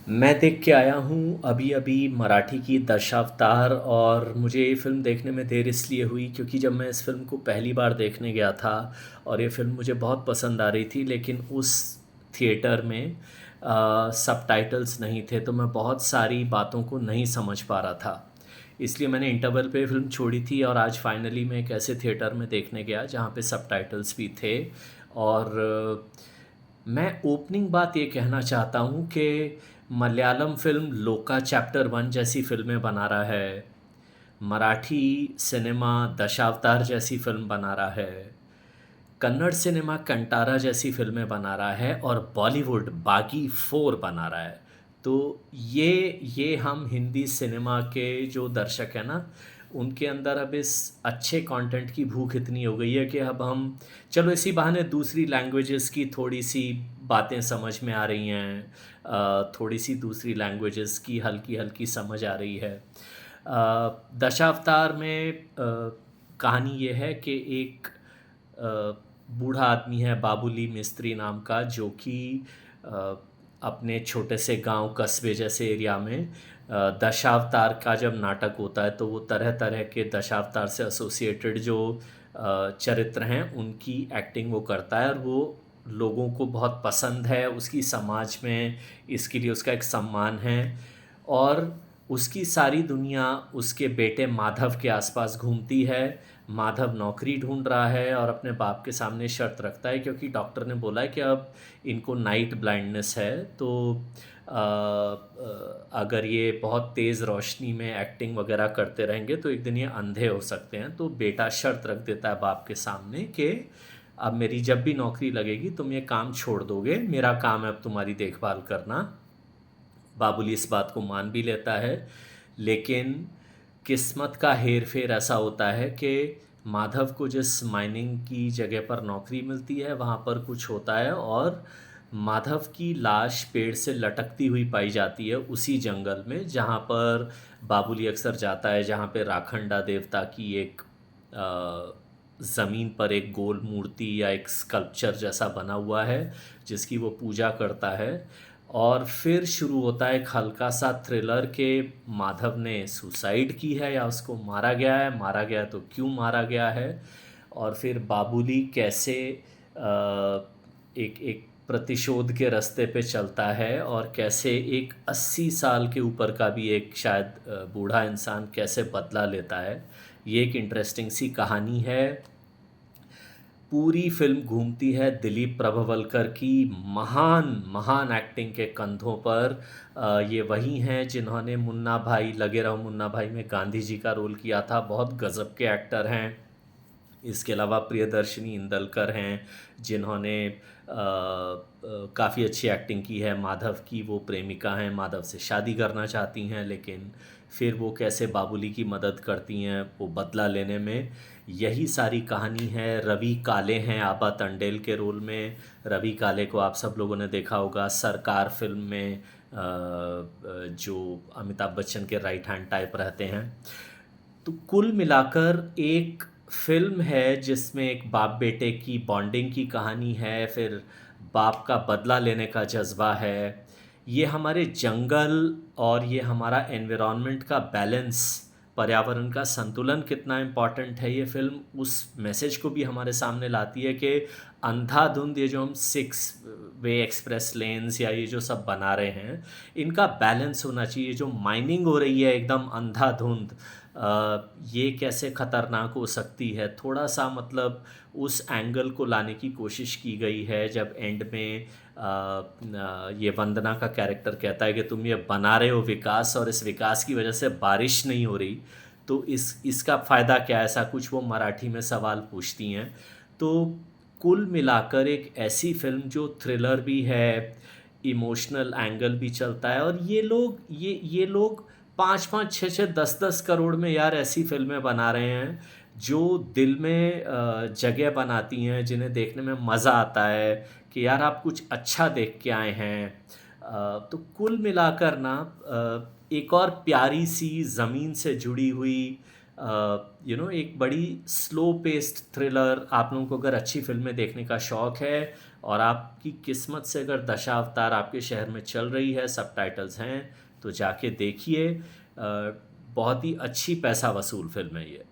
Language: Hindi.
मैं देख के आया हूँ अभी-अभी मराठी की दशावतार। और मुझे ये फ़िल्म देखने में देर इसलिए हुई क्योंकि जब मैं इस फ़िल्म को पहली बार देखने गया था और ये फ़िल्म मुझे बहुत पसंद आ रही थी, लेकिन उस थिएटर में सबटाइटल्स नहीं थे, तो मैं बहुत सारी बातों को नहीं समझ पा रहा था। इसलिए मैंने इंटरवल पे फ़िल्म छोड़ी थी और आज फाइनली मैं एक ऐसे थिएटर में देखने गया जहाँ पे सबटाइटल्स भी थे। और मैं ओपनिंग बात ये कहना चाहता हूँ कि मलयालम फ़िल्म लोका चैप्टर 1 जैसी फ़िल्में बना रहा है, मराठी सिनेमा दशावतार जैसी फ़िल्म बना रहा है, कन्नड़ सिनेमा कंटारा जैसी फ़िल्में बना रहा है और बॉलीवुड बागी 4 बना रहा है। तो ये हम हिंदी सिनेमा के जो दर्शक हैं ना, उनके अंदर अब इस अच्छे कंटेंट की भूख इतनी हो गई है कि अब हम चलो इसी बहाने दूसरी लैंग्वेजेस की थोड़ी-सी बातें समझ में आ रही हैं, थोड़ी-सी दूसरी लैंग्वेजेस की हल्की-हल्की समझ आ रही है। दशावतार में कहानी ये है कि एक बूढ़ा आदमी है बाबुली मिस्त्री नाम का, जो कि अ, अपने छोटे से गांव कस्बे जैसे एरिया में दशावतार का जब नाटक होता है तो वो तरह तरह के दशावतार से एसोसिएटेड जो चरित्र हैं उनकी एक्टिंग वो करता है, और वो लोगों को बहुत पसंद है, उसकी समाज में इसके लिए उसका एक सम्मान है। और उसकी सारी दुनिया उसके बेटे माधव के आसपास घूमती है। माधव नौकरी ढूँढ रहा है और अपने बाप के सामने शर्त रखता है क्योंकि डॉक्टर ने बोला है कि अब इनको नाइट ब्लाइंडनेस है, तो अगर ये बहुत तेज़ रोशनी में एक्टिंग वगैरह करते रहेंगे तो एक दिन ये अंधे हो सकते हैं। तो बेटा शर्त रख देता है बाप के सामने कि अब मेरी जब भी नौकरी लगेगी तुम ये काम छोड़ दोगे, मेरा काम है अब तुम्हारी देखभाल करना। बाबुली इस बात को मान भी लेता है, लेकिन किस्मत का हेर-फेर ऐसा होता है कि माधव को जिस माइनिंग की जगह पर नौकरी मिलती है, वहाँ पर कुछ होता है और माधव की लाश पेड़ से लटकती हुई पाई जाती है उसी जंगल में, जहाँ पर बाबुली अक्सर जाता है, जहाँ पे राखंडा देवता की एक ज़मीन पर एक गोल मूर्ति या एक स्कल्पचर जैसा बना हुआ है, जिसकी वो पूजा करता है। और फिर शुरू होता है एक हल्का-सा थ्रिलर के माधव ने सुसाइड की है या उसको मारा गया है तो क्यों मारा गया है? और फिर बाबुली कैसे एक एक प्रतिशोध के रास्ते पे चलता है और कैसे एक 80 साल के ऊपर का भी एक शायद बूढ़ा इंसान कैसे बदला लेता है। ये एक इंटरेस्टिंग सी कहानी है। पूरी फ़िल्म घूमती है दिलीप प्रभावलकर की महान एक्टिंग के कंधों पर। ये वही हैं जिन्होंने मुन्ना भाई लगे रहो मुन्ना भाई में गांधी जी का रोल किया था, बहुत गज़ब के एक्टर हैं। इसके अलावा प्रियदर्शिनी इंदलकर हैं, जिन्होंने काफ़ी अच्छी एक्टिंग की है। माधव की वो प्रेमिका हैं, माधव से शादी करना चाहती हैं, लेकिन फिर वो कैसे बाबुली की मदद करती हैं वो बदला लेने में। यही सारी कहानी है। रवि काले हैं आबा तंडेल के रोल में। रवि काले को आप सब लोगों ने देखा होगा सरकार फ़िल्म में, जो अमिताभ बच्चन के राइट हैंड टाइप रहते हैं। तो कुल मिलाकर एक फ़िल्म है जिसमें एक बाप-बेटे की बॉन्डिंग की कहानी है, फिर बाप का बदला लेने का जज़्बा है। ये हमारे जंगल और ये हमारा एनवायरनमेंट का बैलेंस, पर्यावरण का संतुलन कितना इम्पोर्टेंट है, ये फ़िल्म उस मैसेज को भी हमारे सामने लाती है कि अंधाधुंध ये जो हम 6 वे एक्सप्रेस लेन्स या ये जो सब बना रहे हैं, इनका बैलेंस होना चाहिए। जो माइनिंग हो रही है एकदम अंधाधुंध, ये कैसे ख़तरनाक हो सकती है, थोड़ा-सा मतलब उस एंगल को लाने की कोशिश की गई है जब एंड में ये वंदना का कैरेक्टर कहता है कि तुम ये बना रहे हो विकास और इस विकास की वजह से बारिश नहीं हो रही, तो इसका फ़ायदा क्या है? ऐसा कुछ वो मराठी में सवाल पूछती हैं। तो कुल मिलाकर एक ऐसी फ़िल्म जो थ्रिलर भी है, इमोशनल एंगल भी चलता है, और ये लोग 5-5, 6-6, 10-10 करोड़ में यार ऐसी फ़िल्में बना रहे हैं, जो दिल में जगह बनाती हैं, जिन्हें देखने में मज़ा आता है कि यार आप कुछ अच्छा देख के आए हैं। तो कुल मिलाकर ना एक और प्यारी-सी ज़मीन से जुड़ी हुई एक बड़ी स्लो पेस्ड थ्रिलर, आप लोगों को अगर अच्छी फ़िल्में देखने का शौक है, और आपकी किस्मत से अगर दशावतार आपके शहर में चल रही है, सबटाइटल्स हैं, तो जाके देखिए। बहुत ही अच्छी पैसा वसूल फिल्म है ये।